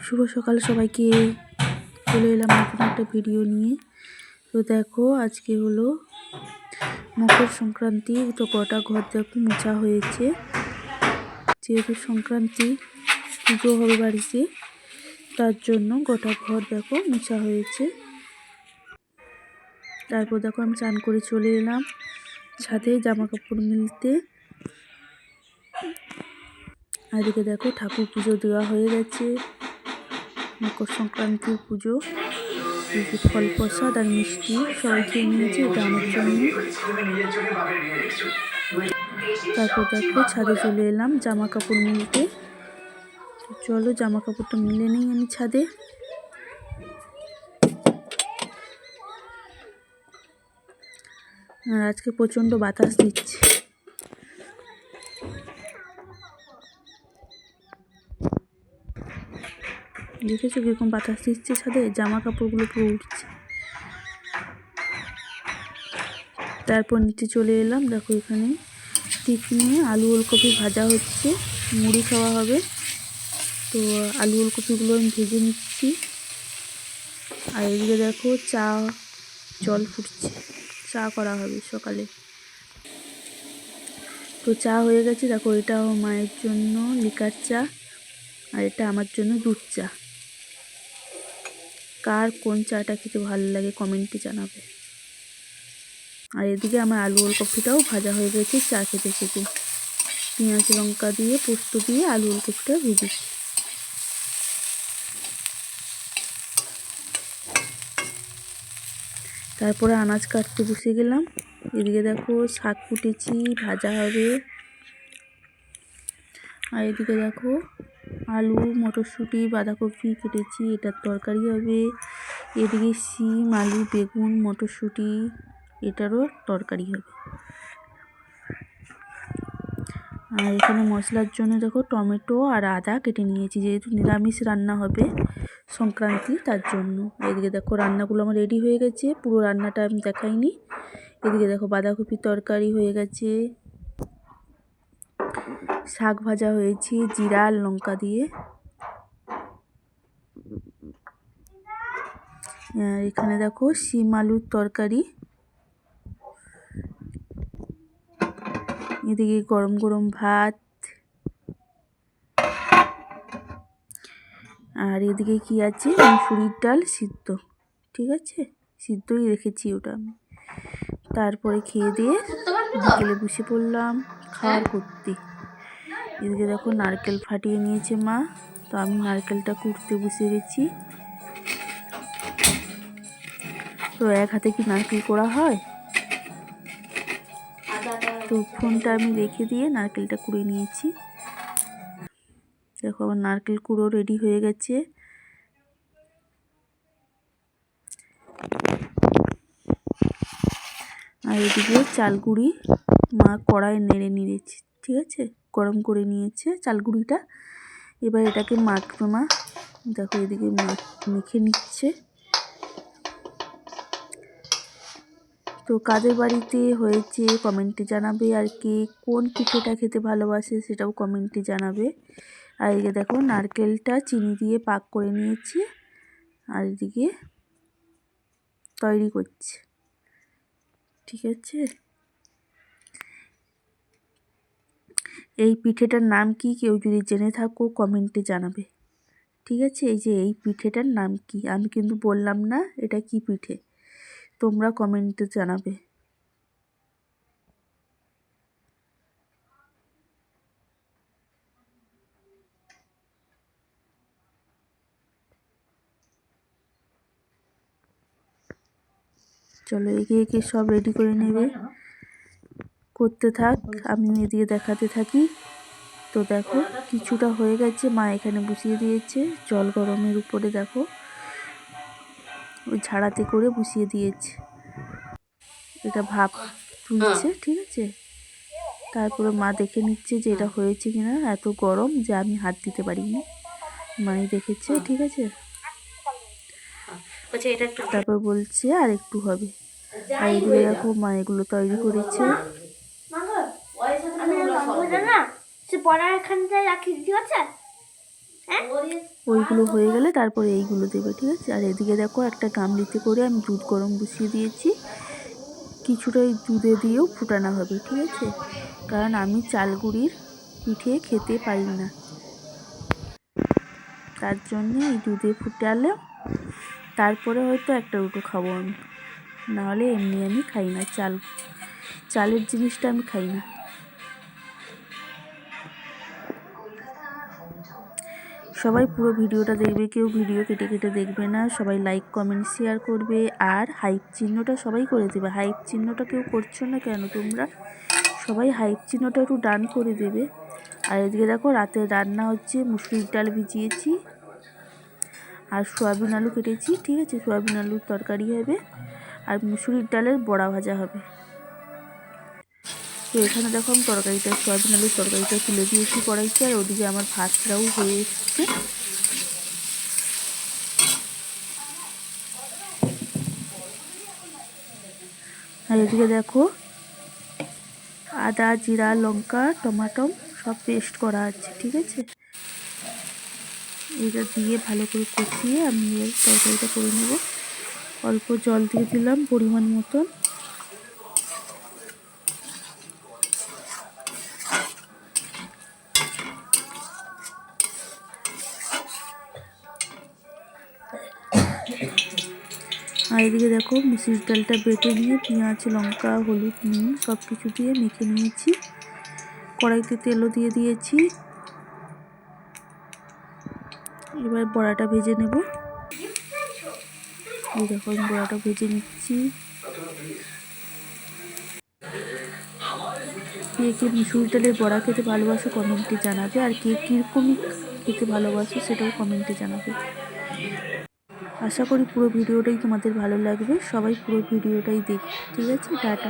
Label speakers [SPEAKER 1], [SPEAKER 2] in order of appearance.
[SPEAKER 1] শুভ সকাল সবাইকে। চলে এলাম নতুন একটা ভিডিও নিয়ে। তো দেখো আজকে হলো মকর সংক্রান্তি। তো গোটা ঘর দেখো মোছা হয়েছে, যেহেতু সংক্রান্তি পুজো হবে বাড়িতে, তার জন্য গোটা ঘর দেখো মোছা হয়েছে। তারপর দেখো আমি চান করে চলে এলাম ছাদে জামা কাপড় মিলতে। আর এদিকে দেখো ঠাকুর পুজো দেওয়া হয়ে গেছে, মকর সংক্রান্তির পুজো। ফল প্রসাদ আর মিষ্টি সবাই খেয়ে নিয়েছে, এটা আমার জন্য। তারপর দেখো ছাদে চলে এলাম জামা কাপড় মিলতে। চলো জামা কাপড়টা মিলে নেই আমি ছাদে। আর আজকে প্রচণ্ড বাতাস দিচ্ছে। দেখেছো কিরকম বাতাস দিচ্ছে ছাদে, জামা কাপড়গুলো পুরো উঠছে। তারপর নিচে চলে এলাম, দেখো এখানে টিফিনে আলু ওলকপি ভাজা হচ্ছে, মুড়ি খাওয়া হবে। তো আলু ওলকপিগুলো আমি ভেজে নিচ্ছি। আর এদিকে দেখো চা জল ফুটছে, চা করা হবে সকালে। তো চা হয়ে গেছে, দেখো এটা আমার মায়ের জন্য লিকার চা, আর এটা আমার জন্য দুধ চা। কার কোন চাটা খেতে ভালো লাগে কমেন্টে জানাবে। আর এদিকে আমার আলু ওলকপিটাও ভাজা হয়ে গেছে চা খেতে খেতে। পেঁয়াজ লঙ্কা দিয়ে পোস্ত দিয়ে আলু ওলকপিটা ভেজেছি। তারপরে আনাজ কাটতে বসে গেলাম। এদিকে দেখো শাক কুটেছি, ভাজা হবে। আর এদিকে দেখো আলু মটরশুঁটি বাঁধাকপি কেটেছি, এটার তরকারি হবে। এদিকে শিম আলু বেগুন মটরশুঁটি, এটারও তরকারি হবে। আর এখানে মশলার জন্য দেখো টমেটো আর আদা কেটে নিয়েছি, যেহেতু নিরামিষ রান্না হবে সংক্রান্তি, তার জন্য। এদিকে দেখো রান্নাগুলো আমার রেডি হয়ে গেছে, পুরো রান্নাটা আমি দেখাইনি। এদিকে দেখো বাঁধাকপির তরকারি হয়ে গেছে, শাক ভাজা হয়েছে জিরা আর লঙ্কা দিয়ে। এখানে দেখো শিম আলুর তরকারি। এদিকে গরম গরম ভাত। আর এদিকে কি আছে, মুসুরির ডাল সিদ্ধ, ঠিক আছে, সিদ্ধই রেখেছি ওটা আমি। তারপরে খেয়ে দিয়ে বিকেলে বসে পড়লাম খাওয়ার করতে। এদিকে দেখো নারকেল ফাটিয়ে নিয়েছে মা, তো আমি নারকেলটা কুড়তে বসে গেছি। তো এক হাতে কি নারকেল কোড়া হয়, তো ফোনটা আমি রেখে দিয়ে নারকেলটা কুড়ে নিয়েছি। দেখো আমার নারকেল কুড়ো রেডি হয়ে গেছে। আর এদিকে চালগুড়ি মা কড়াই নেড়ে নিয়েছে, ঠিক আছে, গরম করে নিয়েছে চালগুড়িটা। এবার এটাকে মাখবে মা, দেখো এদিকে মেখে নিচ্ছে। তো কাদের বাড়িতে হয়েছে কমেন্টে জানাবে, আর কে কোন পিঠেটা খেতে ভালোবাসে সেটাও কমেন্টে জানাবে। আর এদিকে দেখো নারকেলটা চিনি দিয়ে পাক করে নিয়েছি, আর এদিকে তৈরি করছে, ঠিক আছে। এই পিঠেটার নাম কি কেউ যদি জেনে থাকো কমেন্টে জানাবে, ঠিক আছে। এই যে এই পিঠেটার নাম কি, আমি কিন্তু বললাম না এটা কি পিঠে, তোমরা কমেন্টে জানাবে। চলো একে একে সব রেডি করে নেবে, করতে থাক, আমি এদিকে দেখাতে থাকি। তো দেখো কিছুটা হয়ে গেছে, মা এখানে বসিয়ে দিয়েছে জল গরমের উপরে, দেখো ওই ঝাড়াতে করে বসিয়ে দিয়েছে, এটা ভাপ তুলছে, ঠিক আছে। তারপরে মা দেখে নিচ্ছে যে এটা হয়েছে কিনা, এত গরম যে আমি হাত দিতে পারিনি, মাই দেখেছে, ঠিক আছে। তারপর বলছে আর একটু হবে। আর এদিকে দেখো মা এগুলো তৈরি করেছে। ওইগুলো হয়ে গেলে তারপরে এইগুলো দেবে, ঠিক আছে। আর এদিকে দেখো একটা গামলিতে করে আমি দুধ গরম বসিয়ে দিয়েছি, কিছুটা এই দুধে দিয়েও ফুটানো হবে, ঠিক আছে, কারণ আমি চাল গুঁড়ির পিঠে খেতে পারি না, তার জন্যে এই দুধে ফুটালে তারপরে হয়তো একটা দুটো খাবো আমি, নাহলে এমনি আমি খাই না, চালের জিনিসটা আমি খাই না। সবাই পুরো ভিডিওটা দেখবে, কেউ ভিডিও কেটে কেটে দেখবে না, সবাই লাইক কমেন্ট শেয়ার করবে, আর হাইপ চিহ্নটা সবাই করে দেবে। হাইপ চিহ্নটা কেউ করছো না কেন তোমরা? সবাই হাইপ চিহ্নটা একটু ডান করে দেবে। আর এদিকে দেখো রাতে রান্না হচ্ছে, মুসুরির ডাল ভিজিয়েছি আর সয়াবিন আলু কেটেছি, ঠিক আছে, সয়াবিন আলুর তরকারি হবে আর মুসুরির ডালের বড়া ভাজা হবে। তো এখানে দেখো আমি তরকারিটা, সয়াবিন আলুর তরকারিটা তুলে দিয়েছি কড়াইতে, আর ওদিকে আমার ভাতটাও হয়ে এসছে। আর এদিকে দেখো আদা জিরা লঙ্কা টমাটো সব পেস্ট করা আছে, ঠিক আছে। এটা দিয়ে ভালো করে কষিয়ে আমি এর তরকারিটা করে নেব। অল্প জল দিয়ে দিলাম পরিমাণ মতন। আর এদিকে দেখো মুসুরির ডালটা বেটে নিয়ে পেঁয়াজ লঙ্কা হলুদ নুন সব কিছু দিয়ে মেখে নিয়েছি। কড়াইতে তেলও দিয়ে দিয়েছি। এবার বড়াটা ভেজে নেব। এই দেখো আমি বড়াটা ভেজে নিচ্ছি। কে কে মুসুরির ডালের বড়া খেতে ভালোবাসো কমেন্টে জানাবে, আর কে কীরকম খেতে ভালোবাসো সেটাও কমেন্টে জানাবে। আশা করি পুরো ভিডিওটাই তোমাদের ভালো লাগবে, সবাই পুরো ভিডিওটাই দেখবে, ঠিক আছে। টাটা।